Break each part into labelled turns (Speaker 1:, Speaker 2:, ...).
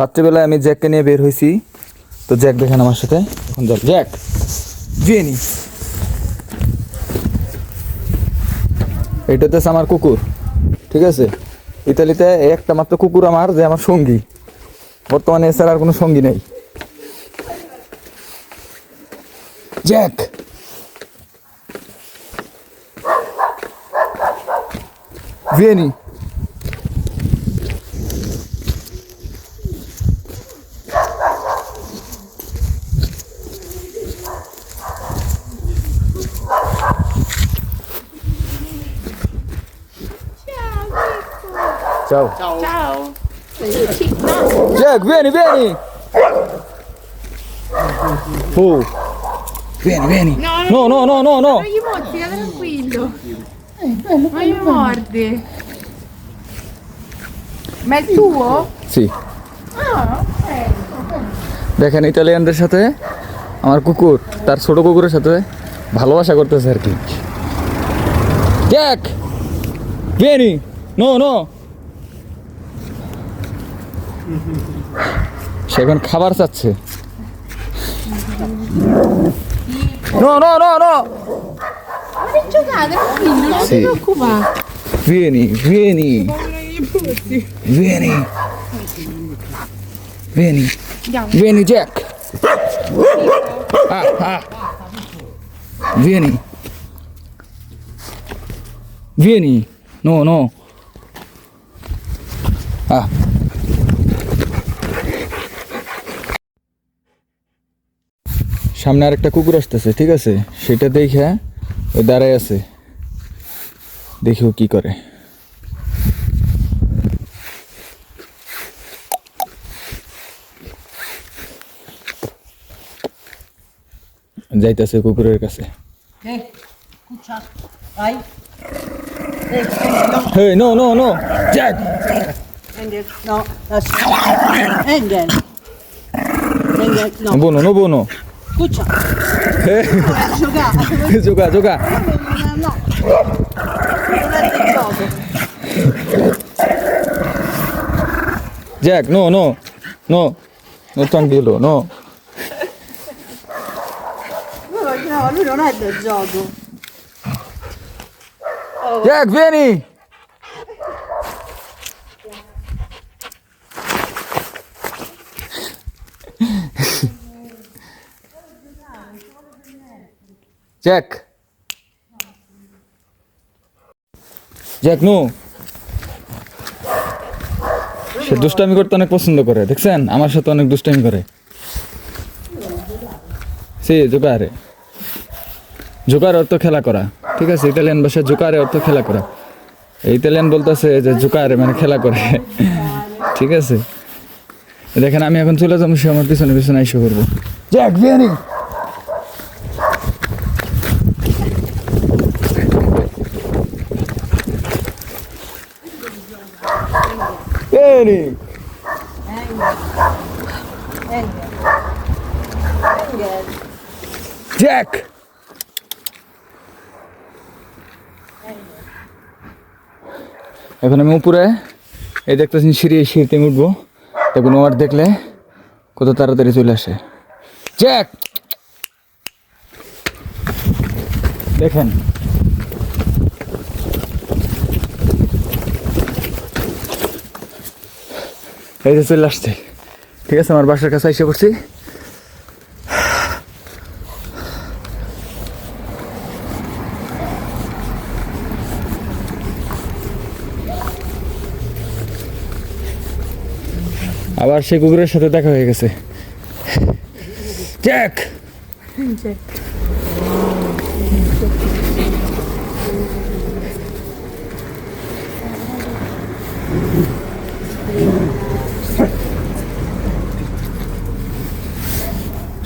Speaker 1: রাত্রিবেলায় আমি জ্যাককে নিয়ে বের হয়েছি। তো জ্যাক দেখেন আমার সাথে এখন যাক জ্যাক ভিয়েনি। এটা হচ্ছে আমার কুকুর, ঠিক আছে। ইতালিতে একটা মাত্র কুকুর আমার, যে আমার সঙ্গী বর্তমানে, এছাড়া আর কোনো সঙ্গী নেই। Jack ভিয়েনি। Ciao.
Speaker 2: Ciao. No.
Speaker 1: Jack, vieni, vieni. Oh. Vieni. No, no, no, no, no.
Speaker 2: Non gli mordi, stia tranquillo. Non gli mordi. Ma è il tuo?
Speaker 1: Sì. দেখেন ইতালিয়ানদের সাথে আমার কুকুর তার ছোট কুকুরের সাথে ভালোবাসা করতেছে আর কি। জ্যাক ভিয়েনি। No no. সে এখন খাবার চাচ্ছে। No no no no.
Speaker 2: Ma giocate tranquillo, non
Speaker 1: Sì.
Speaker 2: ti preoccupare.
Speaker 1: Vieni.
Speaker 2: Andiamo.
Speaker 1: Vieni Jack. Ah. Vieni. No. Ah. সামনে আরেকটা কুকুর আসতেছে, ঠিক আছে। সেটা দেখে ওই দাঁড়ায় আছে, দেখিও কি করে। যাইতেছে কুকুরের কাছে।
Speaker 3: Cuccia, vai.
Speaker 1: Hey, no. Jack.
Speaker 3: Engel, no, lascia. Engel. No.
Speaker 1: No buono.
Speaker 3: Cuccia. Giocare.
Speaker 1: Gioca.
Speaker 3: No. Non è del gioco.
Speaker 1: Jack, no. No, tranquillo, no.
Speaker 3: No, lui non è del gioco.
Speaker 1: Jack, vieni. Jack, no. সে দুষ্টামি করতে অনেক পছন্দ করে, দেখছেন আমার সাথে অনেক দুষ্টামি করে। সে জোকারে অর্থ খেলা করা, ঠিক আছে। ইতালিয়ান ভাষায় জোকারে অর্থ খেলা করা। ইতালিয়ান বলতেছে যে জোকারে মানে খেলা করে, ঠিক আছে। দেখেন আমি এখন চলে যাবো, সে আমার পিছনে আইসা করবো। জ্যাক ভিয়েনি। Vieni. Jack. এখন আমি উপরে এই দেখতেছি সিঁড়িতে আমি উঠবো, তখন আমার দেখলে কত তাড়াতাড়ি চলে আসে। জ্যাক দেখেন, এই যে চলে আসছে, ঠিক আছে। আমার বাসার কাছে এসে পড়ছি। আবার সেই কুকুরের সাথে দেখা হয়ে গেছে। জ্যাক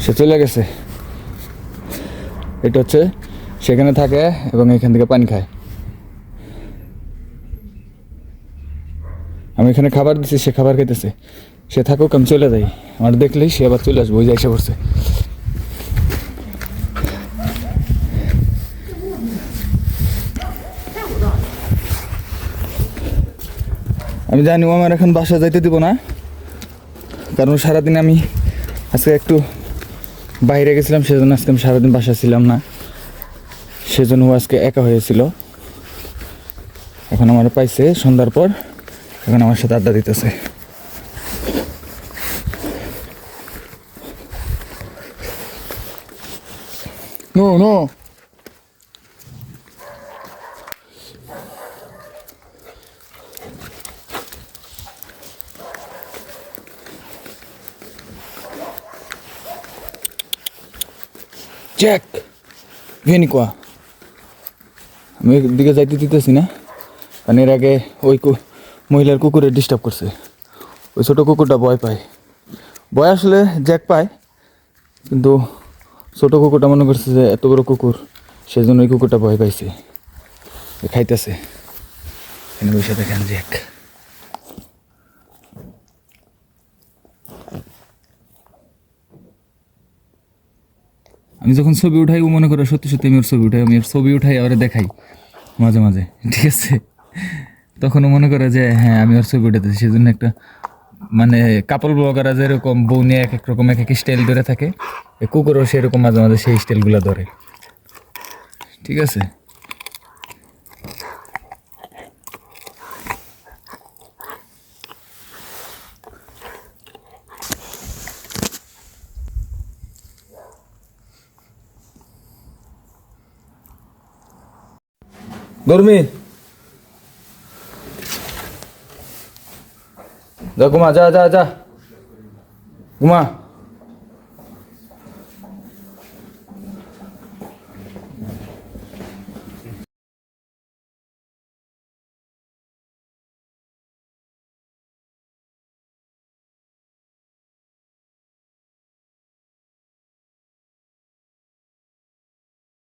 Speaker 1: সে চলে গেছে। এটা হচ্ছে সেখানে থাকে এবং এখান থেকে পানি খায়। আমি এখানে খাবার দিচ্ছি, সে খাবার খেতেছে। সে থাকুক, আমি চলে যাই। আমার দেখলেই সে আবার চলে আসবো, ওই যে এসে পড়ছে। আমি জানি ও আমার এখন বাসা যাইতে দিব না, কারণ সারাদিন আমি আজকে একটু বাইরে গেছিলাম, সেজন্য আজকে আমি সারাদিন বাসা ছিলাম না, সেজন্য ও আজকে একা হয়েছিল। এখন আমার পাইছে সন্ধ্যার পর, এখন আমার সাথে আড্ডা দিতেছে। No no Jack, vieni qua। আমি দিকে যাইতে দিতেছি না, কারণ এর আগে ওই মহিলার কুকুরে ডিস্টার্ব করছে। ওই ছোটো কুকুরটা ভয় পায়, ভয় আসলে জ্যাক পায়, কিন্তু ছোটো কুকুরটা মনে করছে যে এত বড় কুকুর, সেজন্য ওই কুকুরটা ভয় পাইছে, খাইতেছে। এখানে বসে দেখেন জ্যাক। আমি যখন ছবি উঠাই ও মনে করে সত্যি সত্যি আমি ওর ছবি উঠাই, আমি ওর ছবি উঠাই আবার দেখাই মাঝে মাঝে, ঠিক আছে? তখনও মনে করে যে হ্যাঁ আমি ওর ছবি উঠাতেছি। সেজন্য একটা মানে কাপল ব্লগাররা যেরকম বউ নিয়ে এক এক রকম এক এক স্টাইল ধরে থাকে, এই কুকুরও সেরকম মাঝে মাঝে সেই স্টাইলগুলো ধরে, ঠিক আছে? dormi, যা ঘুমা, যা যা যা ঘুমা।